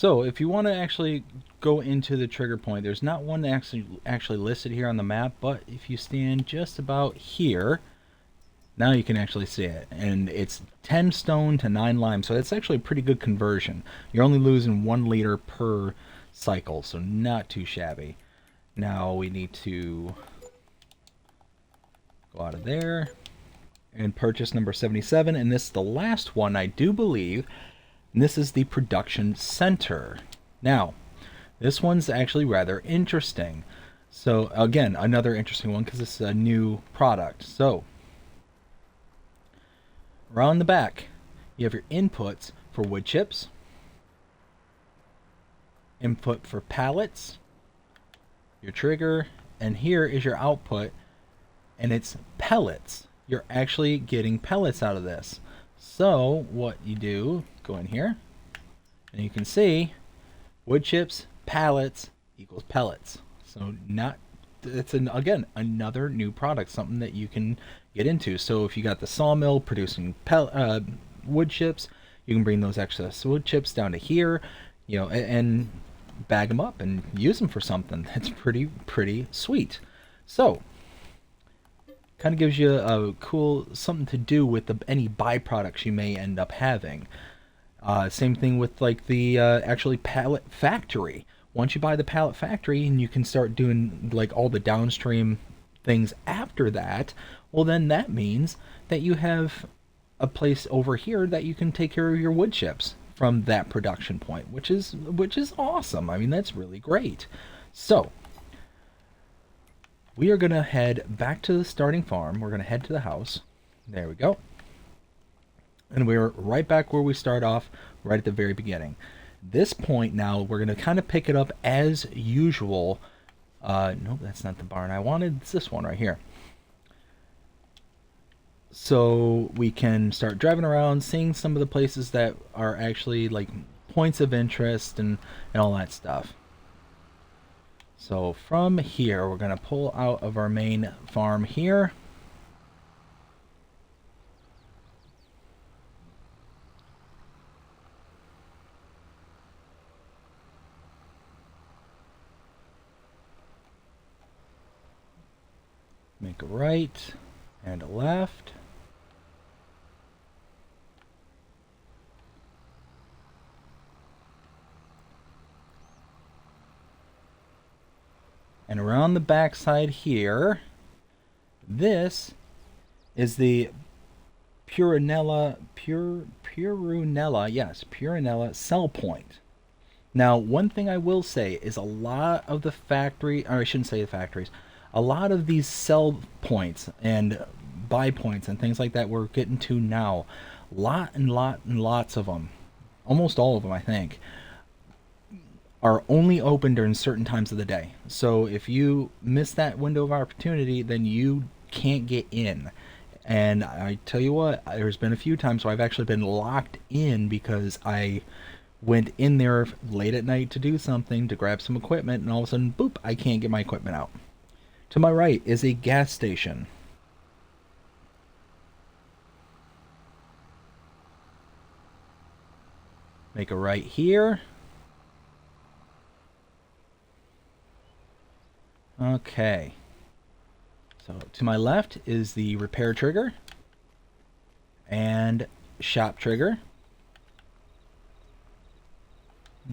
So if you want to actually go into the trigger point, there's not one actually listed here on the map, but if you stand just about here, now you can actually see it. And it's 10 stone to 9 lime, so that's actually a pretty good conversion. You're only losing 1 liter per cycle, so not too shabby. Now we need to go out of there and purchase number 77, and this is the last one, I do believe. And this is the production center. Now, this one's actually rather interesting. So again, another interesting one because this is a new product. So around the back, you have your inputs for wood chips, input for pallets, your trigger, and here is your output, and it's pellets. You're actually getting pellets out of this. So what you do, go in here, and you can see wood chips, pallets equals pellets. So it's again another new product, something that you can get into. So if you got the sawmill producing wood chips, you can bring those excess wood chips down to here, and bag them up and use them for something. That's pretty sweet. So kind of gives you a cool something to do with any byproducts you may end up having. Same thing with like the actually pallet factory. Once you buy the pallet factory and you can start doing like all the downstream things after that, well then that means that you have a place over here that you can take care of your wood chips from that production point, which is awesome. I mean, that's really great. So we are going to head back to the starting farm. We're going to head to the house. There we go. And we're right back where we start off, right at the very beginning. This point now, we're going to kind of pick it up as usual. Nope, that's not the barn I wanted. It's this one right here. So we can start driving around, seeing some of the places that are actually like points of interest and all that stuff. So from here, we're going to pull out of our main farm here. Make a right and a left. And around the backside here, this is the Purinella sell point. Now, one thing I will say is a lot of the factory, or I shouldn't say the factories, a lot of these sell points and buy points and things like that we're getting to now, lots of them, almost all of them, I think, are only open during certain times of the day. So if you miss that window of opportunity, then you can't get in. And I tell you what, there's been a few times where I've actually been locked in because I went in there late at night to do something, to grab some equipment, and all of a sudden, boop, I can't get my equipment out. To my right is a gas station. Make a right here. Okay. So to my left is the repair trigger and shop trigger.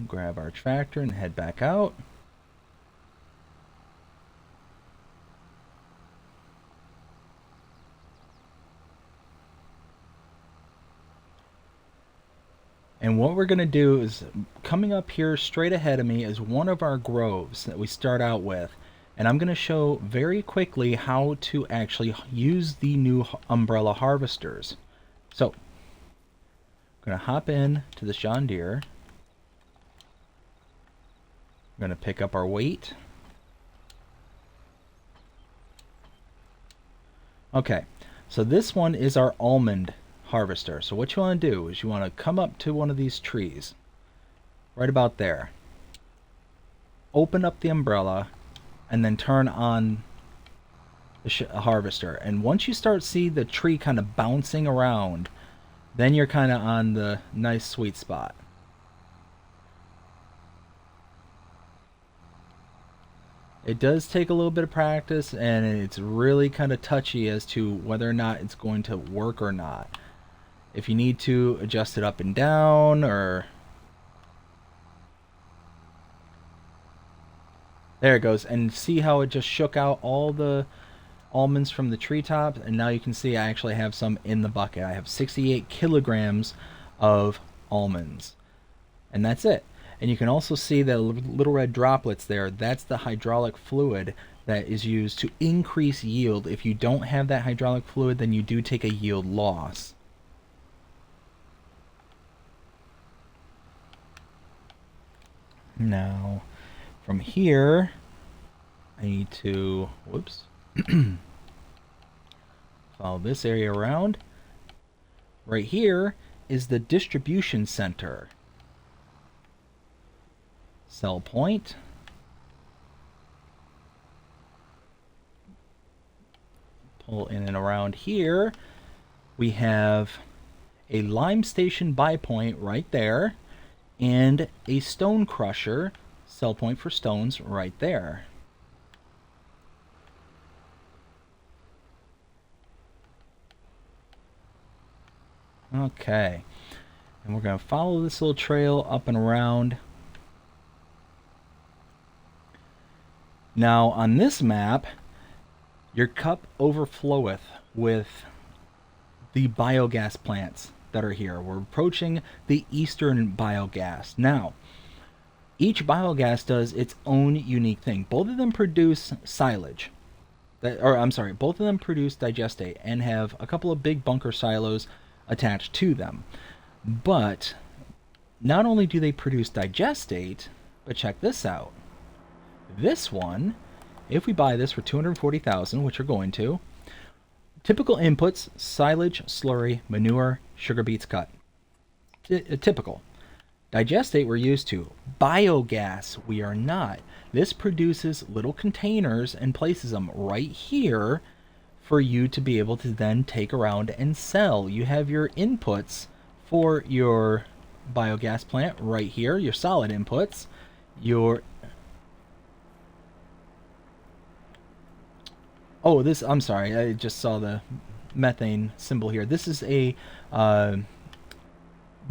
Grab our tractor and head back out. And what we're going to do is, coming up here straight ahead of me is one of our groves that we start out with. And I'm going to show very quickly how to actually use the new umbrella harvesters. So, I'm going to hop in to the John Deere. I'm going to pick up our weight. Okay, so this one is our almond harvester. So what you want to do is you want to come up to one of these trees, right about there. Open up the umbrella, and then turn on the harvester. And once you start see the tree kind of bouncing around, then you're kind of on the nice sweet spot. It does take a little bit of practice, and it's really kind of touchy as to whether or not it's going to work or not. If you need to adjust it up and down, or... There it goes. And see how it just shook out all the almonds from the treetop? And now you can see I actually have some in the bucket. I have 68 kilograms of almonds. And that's it. And you can also see the little red droplets there. That's the hydraulic fluid that is used to increase yield. If you don't have that hydraulic fluid, then you do take a yield loss. Now, from here, I need to, whoops, follow this area around. Right here is the distribution center. Cell point. Pull in and around here. We have a lime station buy point right there, and a stone crusher, sell point for stones, right there. Okay, and we're going to follow this little trail up and around. Now on this map, your cup overfloweth with the biogas plants that are here. We're approaching the eastern biogas. Now, each biogas does its own unique thing. Both of them produce silage. Both of them produce digestate and have a couple of big bunker silos attached to them. But not only do they produce digestate, but check this out. This one, if we buy this for 240,000, which we're going to, typical inputs: silage, slurry, manure, sugar beets cut. Typical. Digestate we're used to. Biogas we are not. This produces little containers and places them right here for you to be able to then take around and sell. You have your inputs for your biogas plant right here, your solid inputs, your... Oh, this, I'm sorry, I just saw the methane symbol here. This is a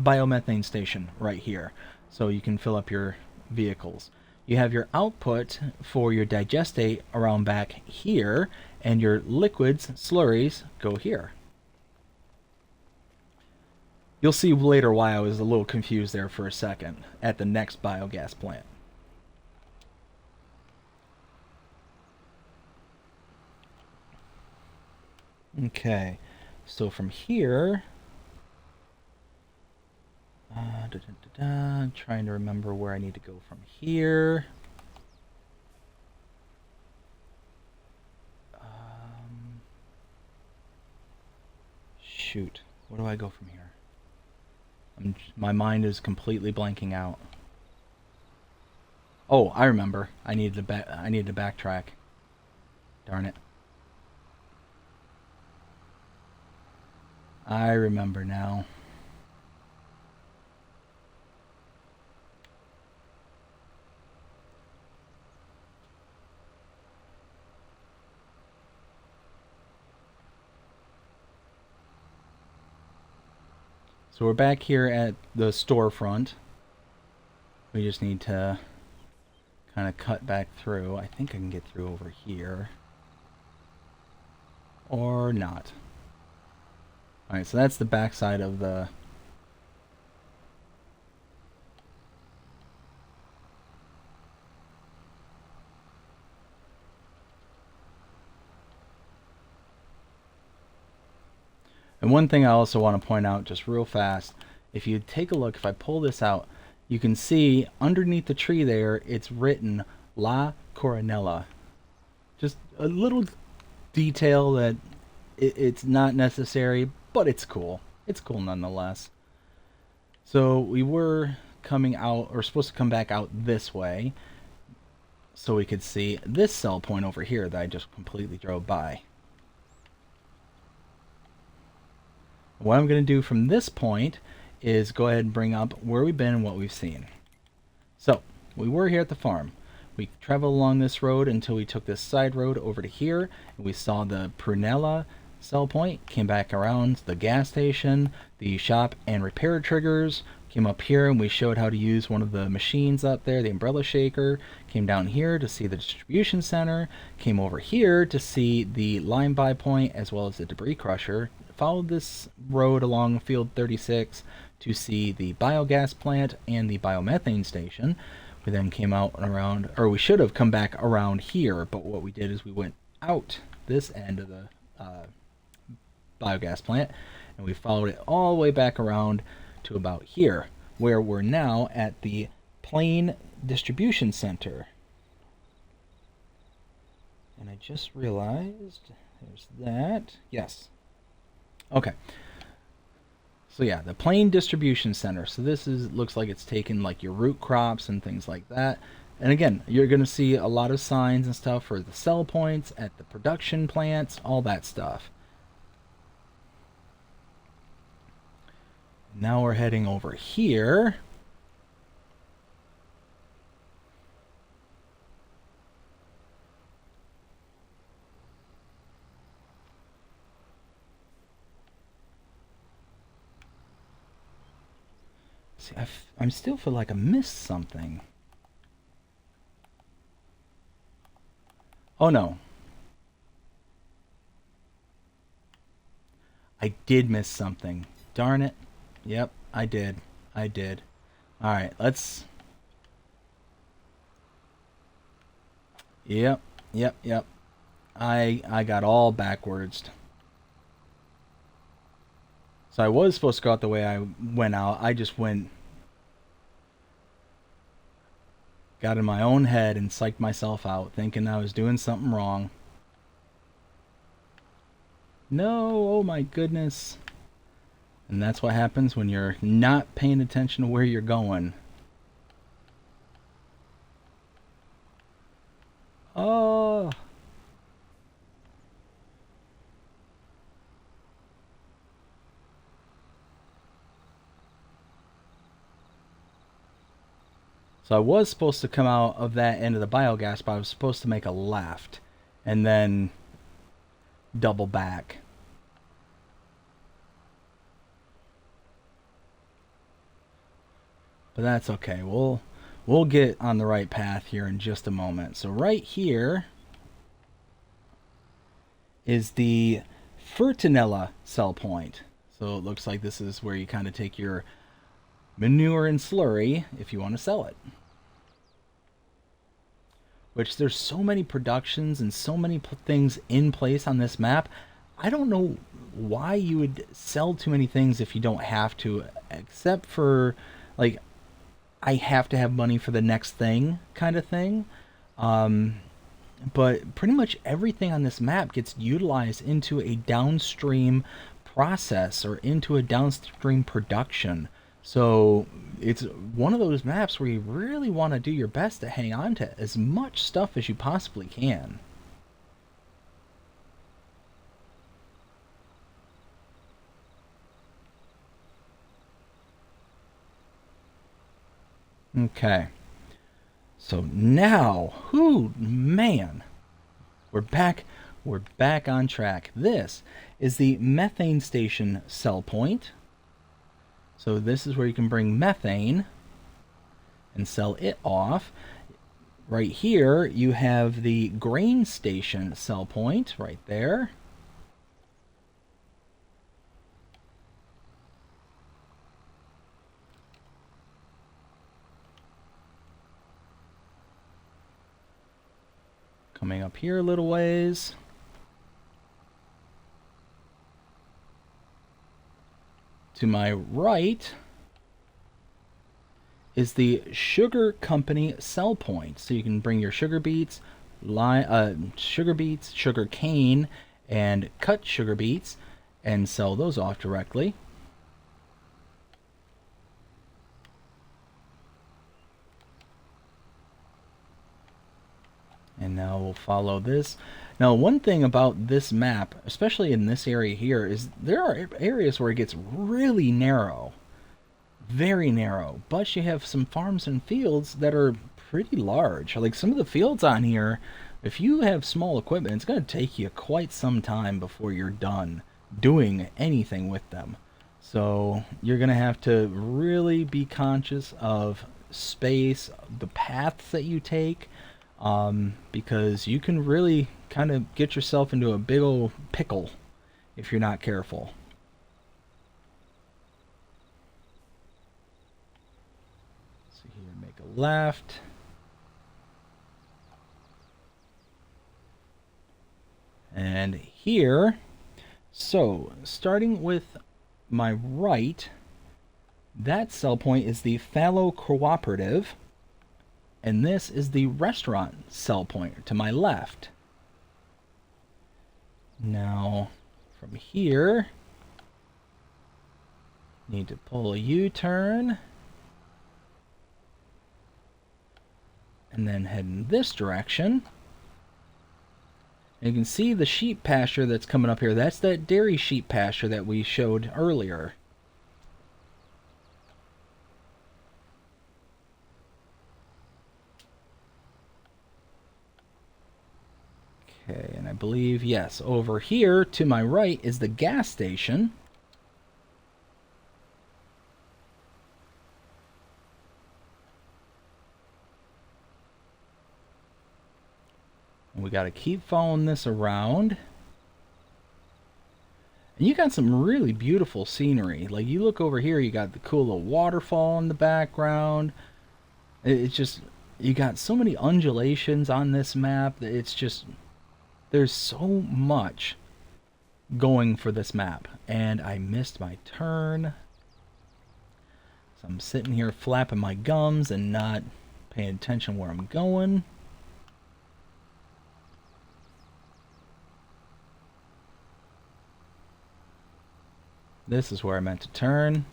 biomethane station right here, so you can fill up your vehicles. You have your output for your digestate around back here, and your liquids, slurries, go here. You'll see later why I was a little confused there for a second at the next biogas plant. Okay, so from here, I'm trying to remember where I need to go from here. Shoot, where do I go from here? My mind is completely blanking out. Oh, I remember. I need to backtrack. Darn it. I remember now. So we're back here at the storefront. We just need to kind of cut back through. I think I can get through over here. Or not. Alright, so that's the back side of the... And one thing I also want to point out just real fast, if you take a look, if I pull this out, you can see underneath the tree there, it's written La Coronella. Just a little detail that it's not necessary, but it's cool. It's cool nonetheless. So we were coming out, or supposed to come back out this way, so we could see this sell point over here that I just completely drove by. What I'm going to do from this point is go ahead and bring up where we've been and what we've seen. So, we were here at the farm. We traveled along this road until we took this side road over to here, and we saw the Prunella sell point, came back around the gas station, the shop and repair triggers, came up here and we showed how to use one of the machines up there, the umbrella shaker, came down here to see the distribution center, came over here to see the line buy point as well as the debris crusher, followed this road along field 36 to see the biogas plant and the biomethane station. We then came out and around, or we should have come back around here, but what we did is we went out this end of the biogas plant, and we followed it all the way back around to about here, where we're now at the Plain Distribution Center. And I just realized there's that. Yes. Okay. So yeah, the Plain Distribution Center. So this looks like it's taken like your root crops and things like that. And again, you're going to see a lot of signs and stuff for the sell points at the production plants, all that stuff. Now we're heading over here. See, I still feel like I missed something. Oh no. I did miss something. Darn it. Yep, I did. Alright, let's... Yep. I got all backwards. So I was supposed to go out the way I went out. I just got in my own head and psyched myself out, thinking I was doing something wrong. No, oh my goodness. And that's what happens when you're not paying attention to where you're going. Oh. So I was supposed to come out of that end of the biogas, but I was supposed to make a left and then double back. But that's okay. We'll get on the right path here in just a moment. So right here is the Coronella sell point. So it looks like this is where you kind of take your manure and slurry if you want to sell it. Which there's so many productions and so many things in place on this map. I don't know why you would sell too many things if you don't have to, except for like I have to have money for the next thing kind of thing. But pretty much everything on this map gets utilized into a downstream process or into a downstream production. So it's one of those maps where you really want to do your best to hang on to as much stuff as you possibly can. Okay. So now, man, we're back on track. This is the methane station sell point. So this is where you can bring methane and sell it off. Right here, you have the grain station sell point right there. Coming up here a little ways. To my right is the sugar company sell point. So you can bring your sugar beets, sugar cane, and cut sugar beets and sell those off directly. And now we'll follow this. Now, one thing about this map, especially in this area here, is there are areas where it gets really narrow. very narrow, but you have some farms and fields that are pretty large. Like some of the fields on here, if you have small equipment, it's going to take you quite some time before you're done doing anything with them. So you're going to have to really be conscious of space, the paths that you take, because you can really kind of get yourself into a big old pickle if you're not careful. So here, make a left. And here, so starting with my right, that sell point is the fallow cooperative, and this is the restaurant sell point to my left. Now, from here, need to pull a U-turn, and then head in this direction. And you can see the sheep pasture that's coming up here. That's that dairy sheep pasture that we showed earlier. Okay, and I believe, yes, over here to my right is the gas station. And we got to keep following this around. And you got some really beautiful scenery. Like, you look over here, you got the cool little waterfall in the background. It's just, you got so many undulations on this map. It's just, there's so much going for this map. And I missed my turn. So I'm sitting here flapping my gums and not paying attention where I'm going. This is where I meant to turn.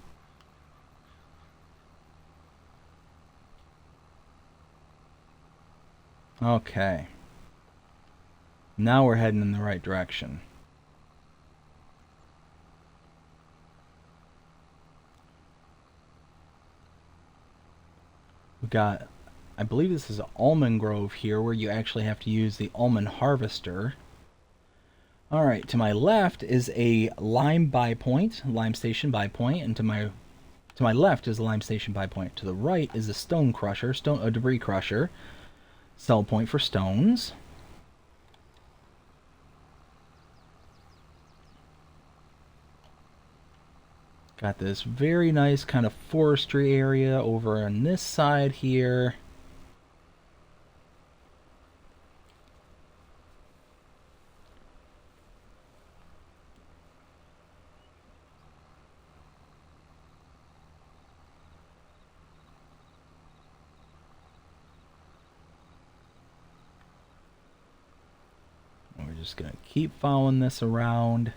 Okay. Now we're heading in the right direction. We've got, I believe this is an almond grove here where you actually have to use the almond harvester. Alright, to my left is a lime station buy point, and to my left is a lime station buy point. To the right is a stone crusher, a debris crusher, sell point for stones. Got this very nice kind of forestry area over on this side here. We're just going to keep following this around.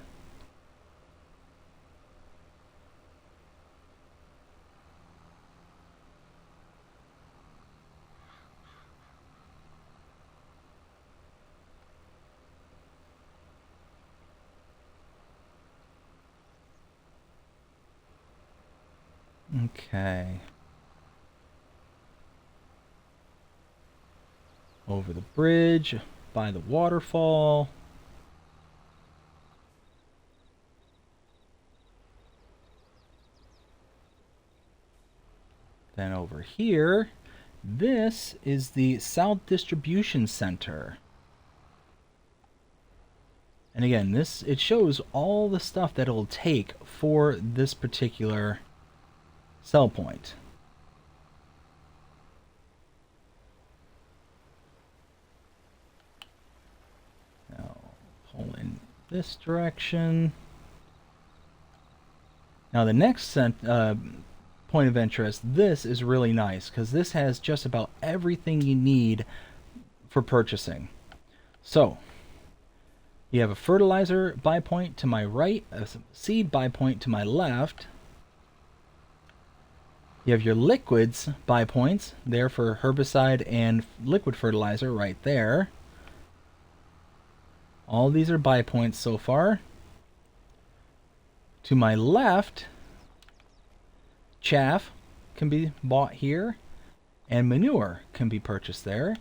Okay. Over the bridge, by the waterfall. Then over here, this is the South Distribution Center. And again, it shows all the stuff that it'll take for this particular sell point. Now, pull in this direction. Now the next point of interest, this is really nice because this has just about everything you need for purchasing. So, you have a fertilizer buy point to my right, a seed buy point to my left. You have your liquids buy points there for herbicide and liquid fertilizer right there. All these are buy points so far. To my left, chaff can be bought here, and manure can be purchased there.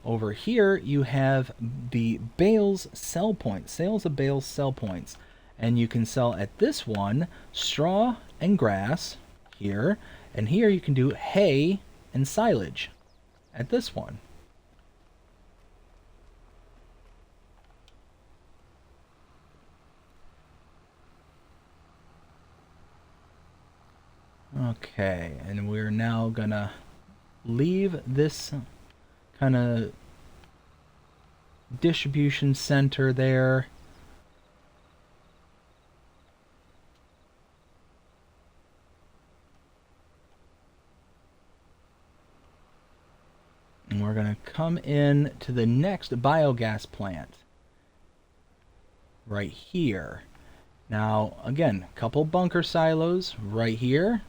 Over here, you have the bales sell points, sales of bales sell points. And you can sell at this one straw and grass here. And here you can do hay and silage at this one. Okay, and we're now gonna leave this kind of distribution center there. And we're going to come in to the next biogas plant right here. Now, again, a couple bunker silos right here.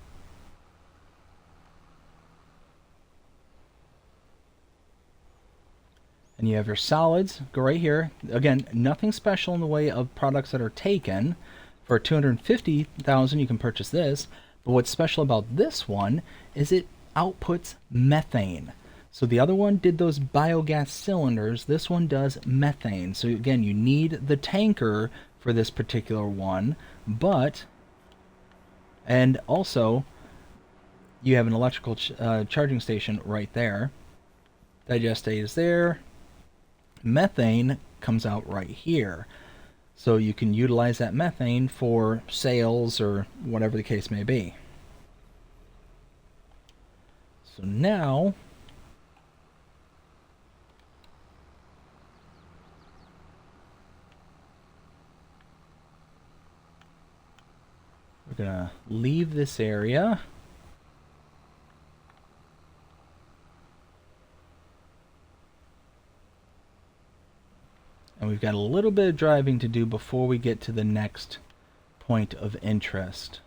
And you have your solids go right here. Again, nothing special in the way of products that are taken. For 250,000 you can purchase this. But what's special about this one is it outputs methane. So the other one did those biogas cylinders. This one does methane. So again, you need the tanker for this particular one. And also, you have an electrical charging station right there. Digestate is there. Methane comes out right here. So you can utilize that methane for sales or whatever the case may be. So now we're gonna leave this area. And we've got a little bit of driving to do before we get to the next point of interest.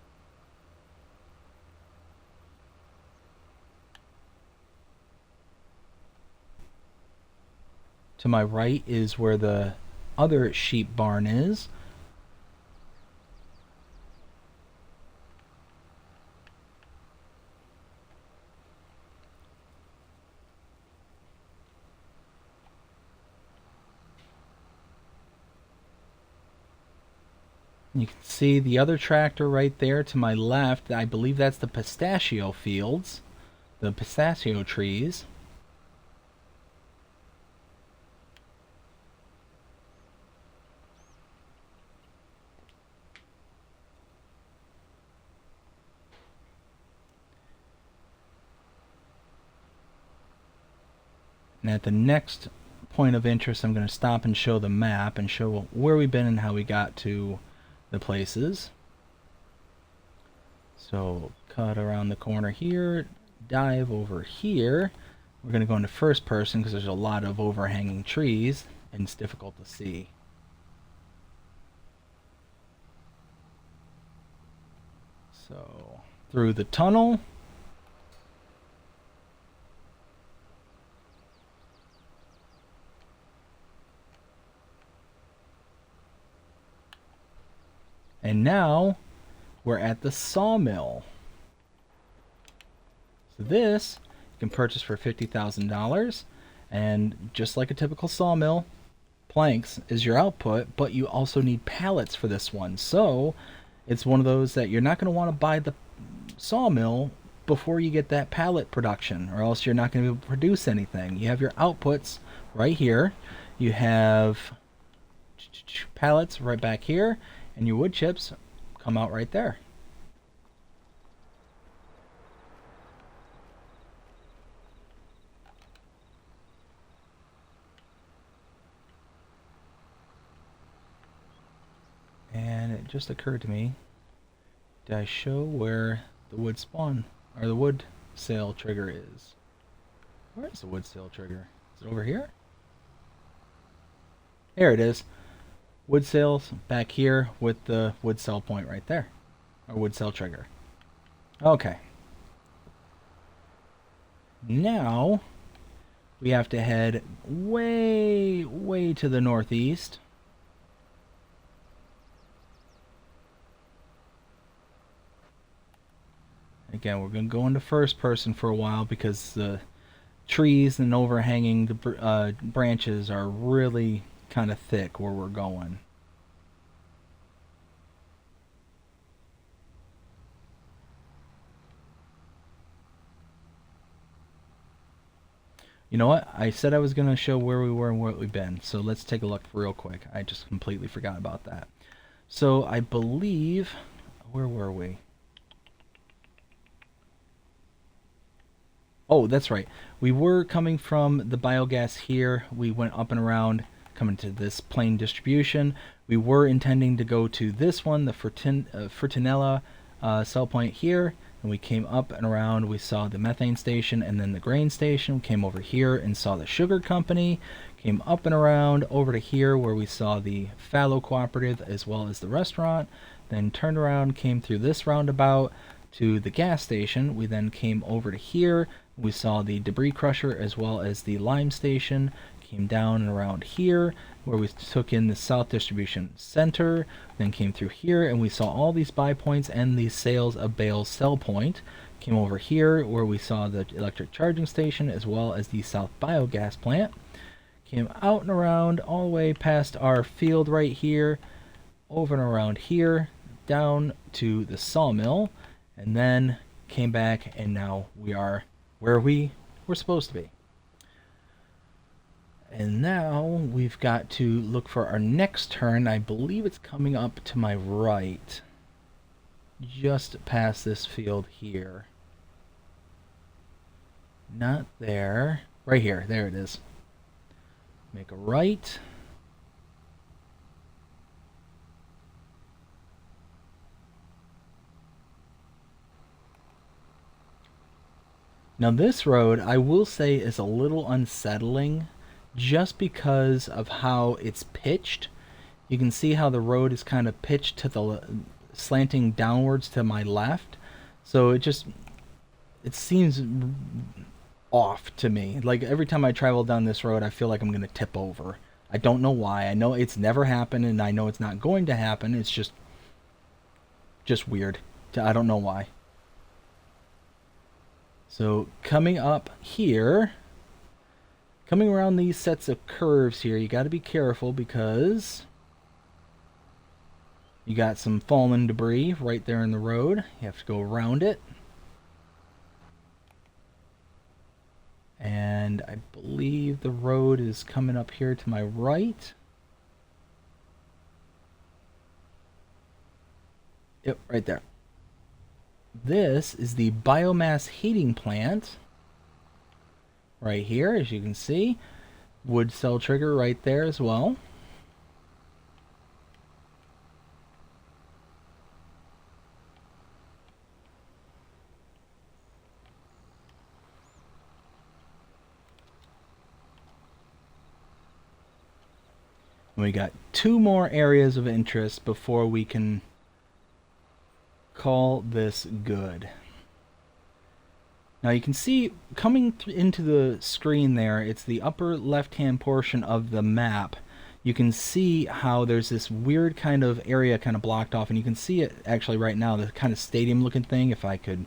To my right is where the other sheep barn is. You can see the other tractor right there to my left. I believe that's the pistachio fields, the pistachio trees. And at the next point of interest, I'm going to stop and show the map and show where we've been and how we got to the places. So cut around the corner here, dive over here. We're going to go into first person because there's a lot of overhanging trees and it's difficult to see. So through the tunnel. And now we're at the sawmill. So this you can purchase for $50,000, and just like a typical sawmill, planks is your output, but you also need pallets for this one. So it's one of those that you're not going to want to buy the sawmill before you get that pallet production, or else you're not going to be able to produce anything. You have your outputs right here. You have pallets right back here. And your wood chips come out right there. And it just occurred to me, did I show where the wood spawn, or the wood sale trigger is? Where is the wood sale trigger? Is it over here? There it is. Wood sales back here with the wood sell point right there, or wood sell trigger. Okay. Now we have to head way, way to the northeast. Again, we're going to go into first person for a while because the trees and overhanging branches are really kind of thick where we're going. You know what? I said I was going to show where we were and where we've been. So let's take a look real quick. I just completely forgot about that. So I believe, where were we? Oh, that's right. We were coming from the biogas here. We went up and around, coming to this plane distribution. We were intending to go to this one, the Coronella cell point here. And we came up and around. We saw the methane station and then the grain station. We came over here and saw the sugar company. Came up and around over to here where we saw the fallow cooperative as well as the restaurant. Then turned around, came through this roundabout to the gas station. We then came over to here. We saw the debris crusher as well as the lime station. Came down and around here where we took in the south distribution center, then came through here and we saw all these buy points and the sales of bales sell point. Came over here where we saw the electric charging station as well as the south biogas plant. Came out and around all the way past our field right here, over and around here, down to the sawmill, and then came back and now we are where we were supposed to be. And now we've got to look for our next turn. I believe it's coming up to my right, just past this field here. Not there. Right here. There it is. Make a right. Now this road, I will say, is a little unsettling just because of how it's pitched. You can see how the road is kind of pitched to the slanting downwards to my left. So it seems off to me. Like every time I travel down this road, I feel like I'm going to tip over. I don't know why. I know it's never happened and I know it's not going to happen. It's just weird. I don't know why. So coming up here, coming around these sets of curves here, you got to be careful because you got some fallen debris right there in the road. You have to go around it. And I believe the road is coming up here to my right. Yep, right there. This is the biomass heating plant. Right here, as you can see. Wood cell trigger right there as well. And we got 2 more areas of interest before we can call this good. Now you can see coming into the screen there, it's the upper left hand portion of the map. You can see how there's this weird kind of area kind of blocked off, and you can see it actually right now, the kind of stadium looking thing. If I could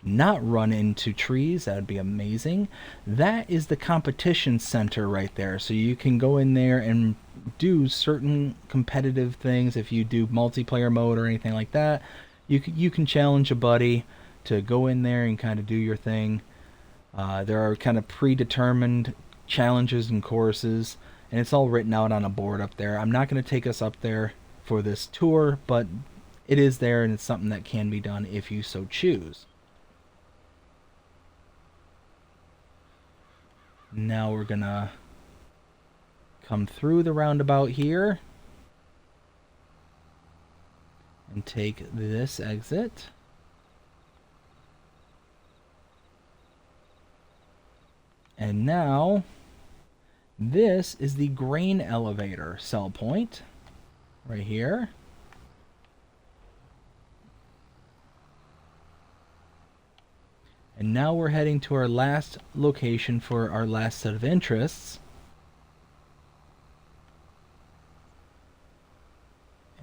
not run into trees, that would be amazing. That is the competition center right there, so you can go in there and do certain competitive things. If you do multiplayer mode or anything like that, you can challenge a buddy to go in there and kind of do your thing. There are kind of predetermined challenges and courses, and it's all written out on a board up there. I'm not going to take us up there for this tour, but it is there, and it's something that can be done if you so choose. Now we're going to come through the roundabout here and take this exit. And now, this is the grain elevator cell point, right here. And now we're heading to our last location for our last set of interests.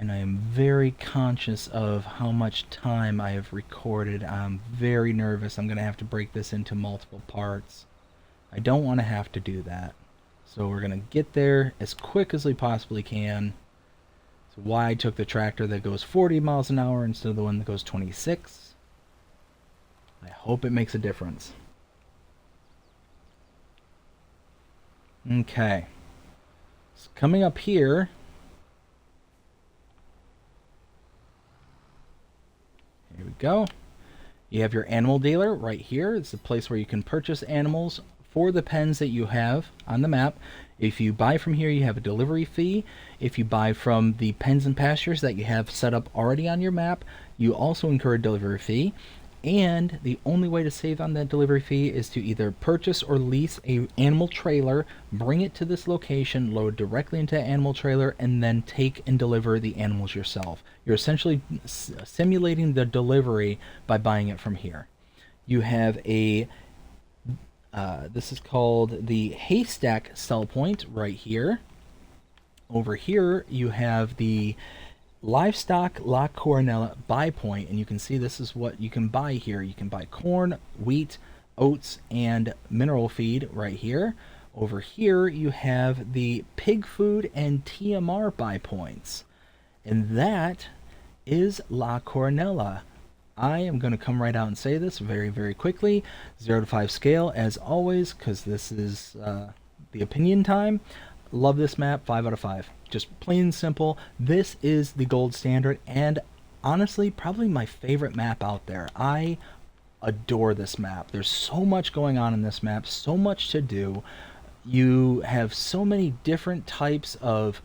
and I am very conscious of how much time I have recorded. I'm very nervous. I'm going to have to break this into multiple parts. I don't want to have to do that. So we're going to get there as quick as we possibly can. So why I took the tractor that goes 40 miles an hour instead of the one that goes 26. I hope it makes a difference. Okay. So coming up here, here we go. You have your animal dealer right here. It's a place where you can purchase animals for the pens that you have on the map. If you buy from here, you have a delivery fee. If you buy from the pens and pastures that you have set up already on your map, you also incur a delivery fee. And the only way to save on that delivery fee is to either purchase or lease a animal trailer, bring it to this location, load directly into an animal trailer, and then take and deliver the animals yourself. You're essentially simulating the delivery by buying it from here. You have a this is called the haystack sell point right here. Over here you have the livestock La Coronella buy point, and you can see this is what you can buy here. You can buy corn, wheat, oats, and mineral feed right here. Over here you have the pig food and TMR buy points, and that is La Coronella. I am going to come right out and say this very, very quickly. 0 to 5 scale, as always, because this is the opinion time. Love this map, 5 out of 5. Just plain and simple. This is the gold standard, and honestly, probably my favorite map out there. I adore this map. There's so much going on in this map, so much to do. You have so many different types of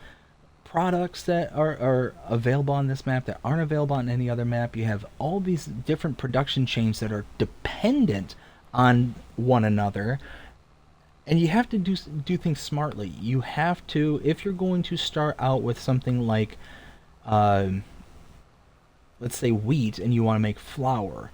products that are available on this map that aren't available on any other map. You have all these different production chains that are dependent on one another. And you have to do things smartly. You have to, if you're going to start out with something like, let's say wheat, and you want to make flour,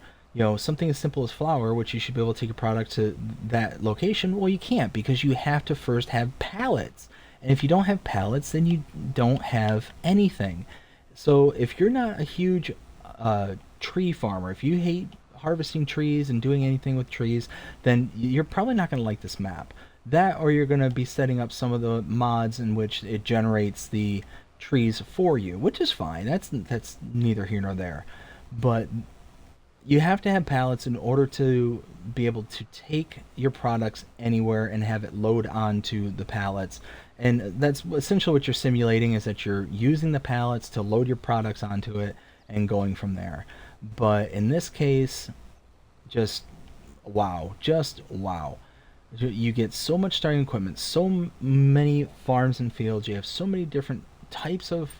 something as simple as flour, which you should be able to take your product to that location. Well, you can't, because you have to first have pallets. And if you don't have pallets, then you don't have anything. So if you're not a huge tree farmer, if you hate harvesting trees and doing anything with trees, then you're probably not going to like this map. That, or you're going to be setting up some of the mods in which it generates the trees for you, which is fine. That's neither here nor there. But you have to have pallets in order to be able to take your products anywhere and have it load onto the pallets. And that's essentially what you're simulating, is that you're using the pallets to load your products onto it and going from there. But in this case, just wow. You get so much starting equipment, so many farms and fields. You have so many different types of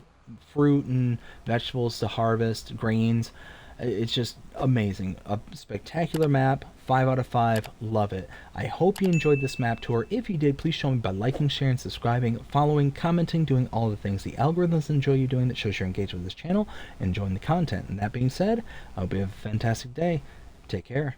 fruit and vegetables to harvest, grains. It's just amazing. A spectacular map. 5 out of 5. Love it. I hope you enjoyed this map tour. If you did, please show me by liking, sharing, subscribing, following, commenting, doing all the things the algorithms enjoy you doing, that shows you're engaged with this channel and enjoying the content. And that being said, I hope you have a fantastic day. Take care.